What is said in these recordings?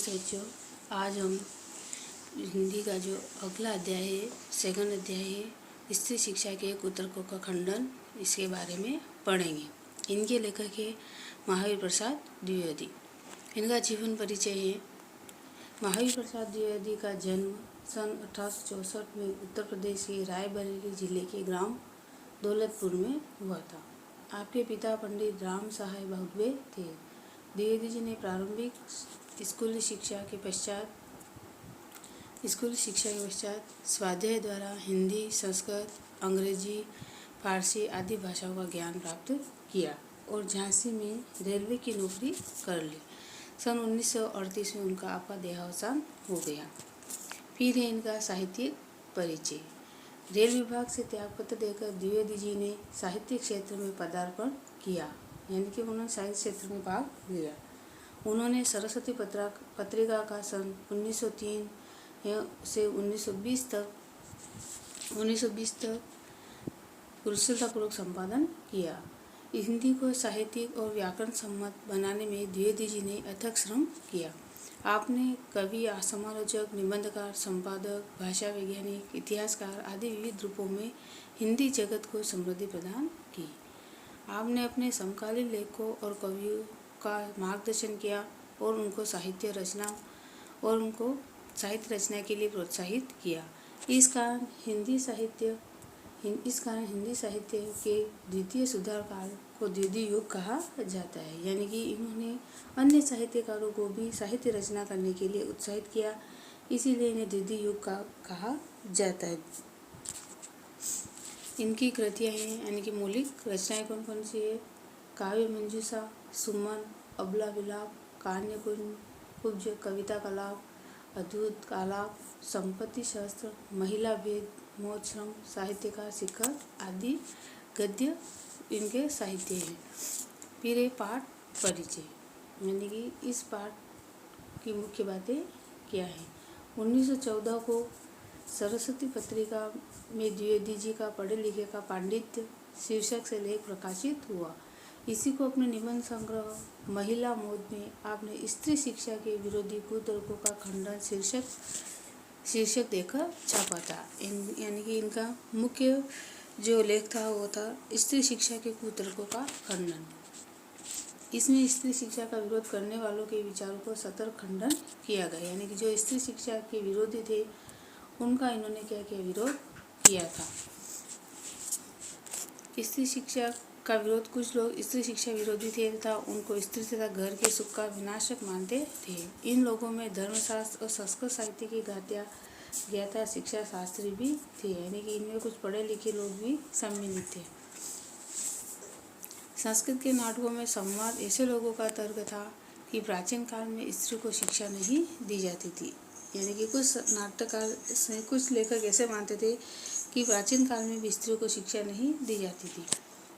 बच्चों, आज हम हिंदी का जो अगला अध्याय है, सेकंड अध्याय है, स्त्री शिक्षा के कुतर्कों का खंडन, इसके बारे में पढ़ेंगे। इनके लेखक है महावीर प्रसाद द्विवेदी। इनका जीवन परिचय है। महावीर प्रसाद द्विवेदी का जन्म सन 1864 में उत्तर प्रदेश के रायबरेली जिले के ग्राम दौलतपुर में हुआ था। आपके पिता पंडित राम साहेब बहुदवे थे। द्विवेदी जी ने प्रारंभिक स्कूली शिक्षा के पश्चात स्वाध्याय द्वारा हिंदी, संस्कृत, अंग्रेजी, फारसी आदि भाषाओं का ज्ञान प्राप्त किया और झांसी में रेलवे की नौकरी कर ली। सन 1938 में उनका आपका देहावसान हो गया। फिर है इनका साहित्यिक परिचय। रेल विभाग से त्यागपत्र देकर द्विवेदी जी ने साहित्य क्षेत्र में पदार्पण किया, यानी कि उन्होंने साहित्य क्षेत्र में भाग लिया। उन्होंने सरस्वती पत्रिका का सन 1903 से 1920 तक कुशलतापूर्वक संपादन किया। हिंदी को साहित्यिक और व्याकरण सम्मत बनाने में द्विवेदी जी ने अथक श्रम किया। आपने कवि, समालोचक, निबंधकार, संपादक, भाषा वैज्ञानिक, इतिहासकार आदि विविध रूपों में हिंदी जगत को समृद्धि प्रदान की। आपने अपने समकालीन लेखकों और कवियों का मार्गदर्शन किया और उनको साहित्य रचना के लिए प्रोत्साहित किया। इस कारण हिंदी साहित्य के द्वितीय सुधार काल को द्विवेदी युग कहा जाता है, यानी कि इन्होंने अन्य साहित्यकारों को भी साहित्य रचना करने के लिए उत्साहित किया, इसीलिए इन्हें द्विवेदी युग का कहा जाता है। इनकी कृतियाँ हैं, यानी कि मौलिक रचनाएं कौन कौन सी है? काव्य मंजूषा, सुमन, अबला विलाप, कान्य कुब्ज, कविता कलाप, अद्भुत आलाप, संपत्ति शास्त्र, महिला भेद, मोक्षम, साहित्यकार शिखर आदि गद्य इनके साहित्य हैं। फिर ये पाठ परिचय, यानी कि इस पाठ की मुख्य बातें क्या है। 1914 को सरस्वती पत्रिका में द्विवेदी जी का पढ़े लिखे का पांडित्य शीर्षक से लेख प्रकाशित हुआ। इसी को अपने निबंध संग्रह महिला मोद में आपने स्त्री शिक्षा के विरोधी कुतर्कों का खंडन शीर्षक देकर छापा था। यानी कि इनका मुख्य जो लेख था वो था स्त्री शिक्षा के कुतर्कों का खंडन। इसमें स्त्री शिक्षा का विरोध करने वालों के विचारों को सतर्क खंडन किया गया, यानी कि जो स्त्री शिक्षा के विरोधी थे उनका इन्होंने क्या क्या विरोध किया था। स्त्री शिक्षा का विरोध, कुछ लोग स्त्री शिक्षा विरोधी थे तथा उनको स्त्री तथा घर के सुख का विनाशक मानते थे। इन लोगों में धर्मशास्त्र और संस्कृत साहित्य की ज्ञाता शिक्षा शास्त्री भी थे, यानी कि इनमें कुछ पढ़े लिखे लोग भी सम्मिलित थे। संस्कृत के नाटकों में संवाद ऐसे लोगों का तर्क था कि प्राचीन काल में स्त्री को शिक्षा नहीं दी जाती थी, यानी कि कुछ लेखक ऐसे मानते थे कि प्राचीन काल में भी स्त्रियों को शिक्षा नहीं दी जाती थी।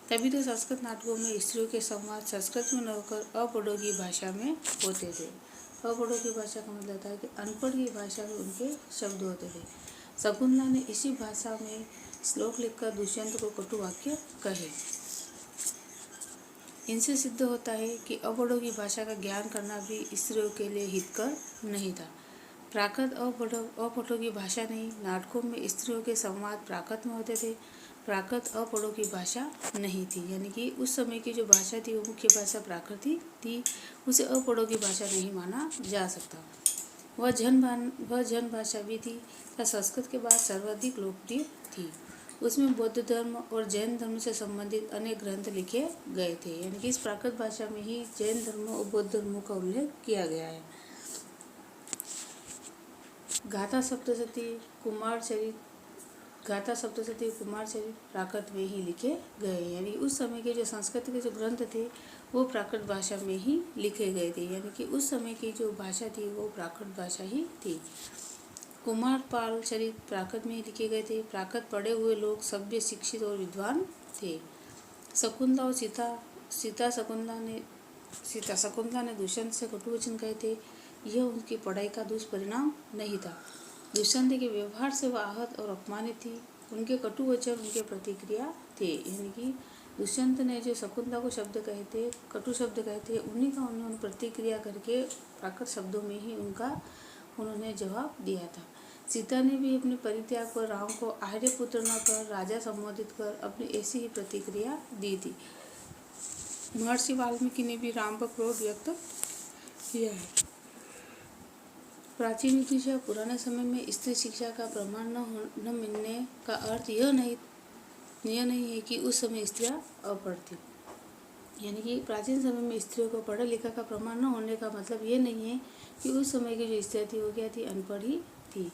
तभी तो संस्कृत नाटकों में स्त्रियों के संवाद संस्कृत में न होकर अपढ़ों की भाषा में होते थे। अपढ़ों की भाषा का मतलब था कि अनपढ़ की भाषा में उनके शब्द होते थे। शकुंतला ने इसी भाषा में श्लोक लिखकर दुष्यंत को कटु वाक्य कहे। इनसे सिद्ध होता है कि अपढ़ों की भाषा का ज्ञान करना भी स्त्रियों के लिए हितकर नहीं था। प्राकृत अपढ़ों की भाषा नहीं, नाटकों में स्त्रियों के संवाद प्राकृत में होते थे। प्राकृत अपढ़ों की भाषा नहीं थी, यानी कि उस समय की जो भाषा थी वो मुख्य भाषा प्राकृतिक थी, उसे अपढ़ों की भाषा नहीं माना जा सकता। वह जन भाषा भी थी तथा संस्कृत के बाद सर्वाधिक लोकप्रिय थी। उसमें बौद्ध धर्म और जैन धर्म से संबंधित अनेक ग्रंथ लिखे गए थे, यानी कि इस प्राकृत भाषा में ही जैन धर्म और बौद्ध धर्मों का उल्लेख किया गया है। गाथा सप्तशती, कुमार चरित प्राकृत में ही लिखे गए, यानी उस समय के जो संस्कृत के जो ग्रंथ थे वो प्राकृत भाषा में ही लिखे गए थे, यानी कि उस समय की जो भाषा थी वो प्राकृत भाषा ही थी। कुमार पाल चरित प्राकृत में ही लिखे गए थे। प्राकृत पढ़े हुए लोग सभ्य, शिक्षित और विद्वान थे। शकुंतला और सीता शकुंतला ने दुष्यंत से कटुवचन कहे थे, यह उनकी पढ़ाई का दुष्परिणाम नहीं था। दुष्यंत के व्यवहार से वह आहत और अपमानित थी। उनके कटुवचन उनके प्रतिक्रिया थे, यानी कि दुष्यंत ने जो शकुंतला को शब्द कहे थे, कटु शब्द कहे थे, उन्हीं का उन्होंने प्रतिक्रिया करके प्राकृत शब्दों में ही उन्होंने जवाब दिया था। सीता ने भी अपने परित्याग पर राम को आर्यपुत्र न कर राजा संबोधित कर अपनी ऐसी ही प्रतिक्रिया दी थी। महर्षि वाल्मीकि ने भी राम पर क्रोध व्यक्त किया है। प्राचीन विदुषी पुराने समय में स्त्री शिक्षा का प्रमाण न मिलने का अर्थ यह नहीं है कि उस समय स्त्रियां अपढ़ थी। यानी कि प्राचीन समय में स्त्रियों को पढ़ा लिखा का प्रमाण न होने का मतलब ये नहीं है कि उस समय की जो स्त्रियां थी वो क्या थी, अनपढ़ ही थी।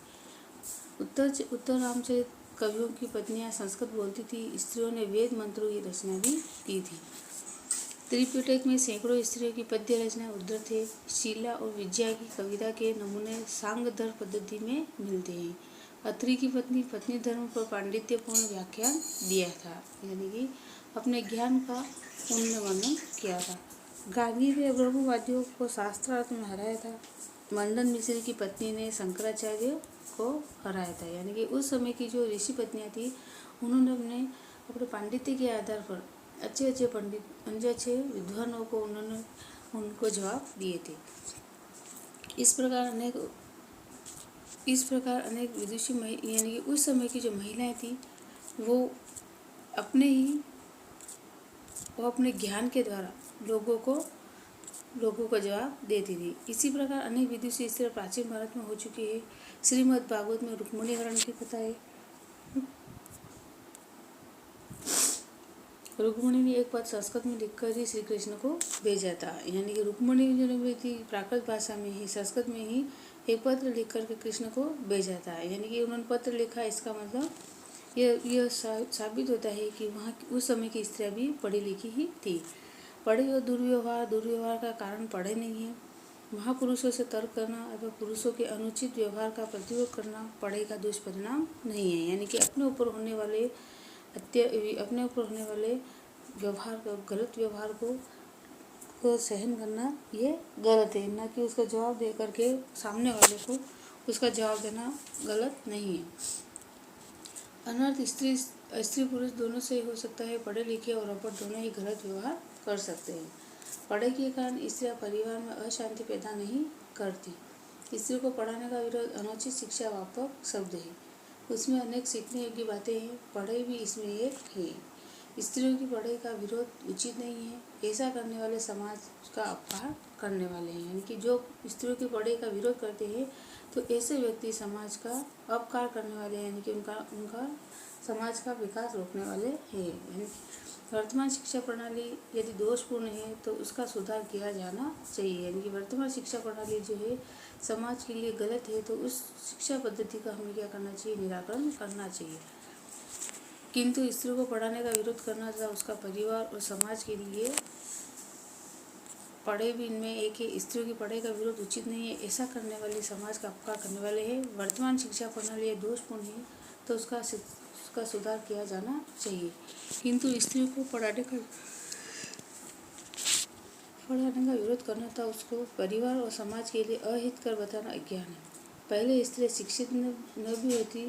उत्तर रामचरित कवियों की पत्नियां संस्कृत बोलती थी। स्त्रियों ने वेद मंत्रों की रचना भी की थी। त्रिपिटक में सैकड़ों स्त्रियों की पद्य रचना उद्धृत है। शीला और विजया की कविता के नमूने सांगधर पद्धति में मिलते हैं। अत्रि की पत्नी धर्म पर पांडित्यपूर्ण व्याख्यान दिया था, यानी कि अपने ज्ञान का उन्होंने वर्णन किया था। गांधी ने ब्रह्मवादियों को शास्त्रार्थ में हराया था। मंदन मिश्र की पत्नी ने शंकराचार्य को हराया था। यानी कि उस समय की जो ऋषि पत्नियां थी उन्होंने अपने पांडित्य के आधार पर अच्छे पंडित, अच्छे विद्वानों को उनको जवाब दिए थे। इस प्रकार अनेक विदुषी यानी कि उस समय की जो महिलाएं थी वो अपने ज्ञान के द्वारा लोगों को जवाब देती थी। इसी प्रकार अनेक विदुषी स्त्रियां प्राचीन भारत में हो चुकी है। श्रीमद् भागवत में रुक्मिणी हरण की कथा है। रुक्मिणी ने एक पत्र संस्कृत में लिखकर ही श्री कृष्ण को भेजा था। यानी कि रुक्मिणी जो थी प्राकृत भाषा में ही, संस्कृत में ही एक पत्र लिख कर के कृष्ण को भेजा था। यानी कि उन्होंने पत्र लिखा, इसका मतलब यह साबित होता है कि वहाँ उस समय की स्त्रियां भी पढ़ी लिखी ही थी। पढ़े और दुर्व्यवहार का कारण पढ़े नहीं है। महापुरुषों से तर्क करना अथवा पुरुषों के अनुचित व्यवहार का प्रतिरोध करना पढ़ाई का दुष्परिणाम नहीं है। यानी कि अपने ऊपर होने वाले गलत व्यवहार को सहन करना ये गलत है, न कि उसका जवाब दे करके सामने वाले को उसका जवाब देना गलत नहीं है। अनर्थ स्त्री पुरुष दोनों से हो सकता है। पढ़े लिखे और अनपढ़ दोनों ही गलत व्यवहार कर सकते हैं। पढ़ाई के कारण स्त्रियां परिवार में अशांति पैदा नहीं करती। स्त्री को पढ़ाने का विरोध अनुचित शिक्षा व्यापक शब्द है। उसमें अनेक सीखने योग्य बातें हैं। पढ़ाई भी इसमें एक है। स्त्रियों की पढ़ाई का विरोध उचित नहीं है। ऐसा करने वाले समाज का अपकार करने वाले हैं। यानी कि जो स्त्रियों की पढ़ाई का विरोध करते हैं तो ऐसे व्यक्ति समाज का अपकार करने वाले हैं, यानी कि उनका समाज का विकास रोकने वाले हैं। यानी वर्तमान शिक्षा प्रणाली यदि दोषपूर्ण है तो उसका सुधार किया जाना चाहिए। यानी कि वर्तमान शिक्षा प्रणाली जो है समाज के लिए गलत है तो उस शिक्षा पद्धति का हमें क्या करना चाहिए, निराकरण करना चाहिए। किंतु स्त्रियों को पढ़ाने का विरोध करना तथा उसका परिवार और समाज के लिए पढ़े भी इनमें एक है। स्त्रियों की पढ़ाई का विरोध उचित नहीं है। ऐसा करने वाले समाज का अपकार करने वाले हैं। वर्तमान शिक्षा प्रणाली दोषपूर्ण है तो उसका सुधार किया जाना चाहिए। किंतु स्त्रियों को पढ़ाने का विरोध करना था उसको परिवार और समाज के लिए अहितकर बताना अज्ञान है। पहले स्त्रियां शिक्षित न भी होती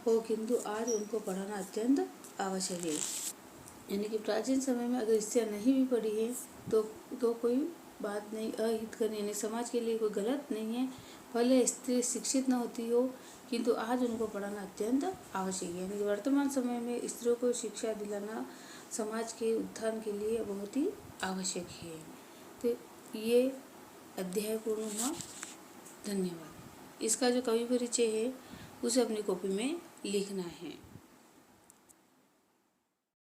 हो, किंतु आज उनको पढ़ाना अत्यंत आवश्यक है। यानी कि प्राचीन समय में अगर स्त्रियां नहीं भी पढ़ी है तो कोई बात नहीं, अहितकर यानी समाज के लिए कोई गलत नहीं है। पहले स्त्री शिक्षित न होती हो किंतु आज उनको पढ़ाना अत्यंत आवश्यक है। यानी कि वर्तमान समय में स्त्रियों को शिक्षा दिलाना समाज के उत्थान के लिए बहुत ही आवश्यक है। तो ये अध्याय पूर्ण हुआ। धन्यवाद। इसका जो कवि परिचय है उसे अपनी कॉपी में लिखना है।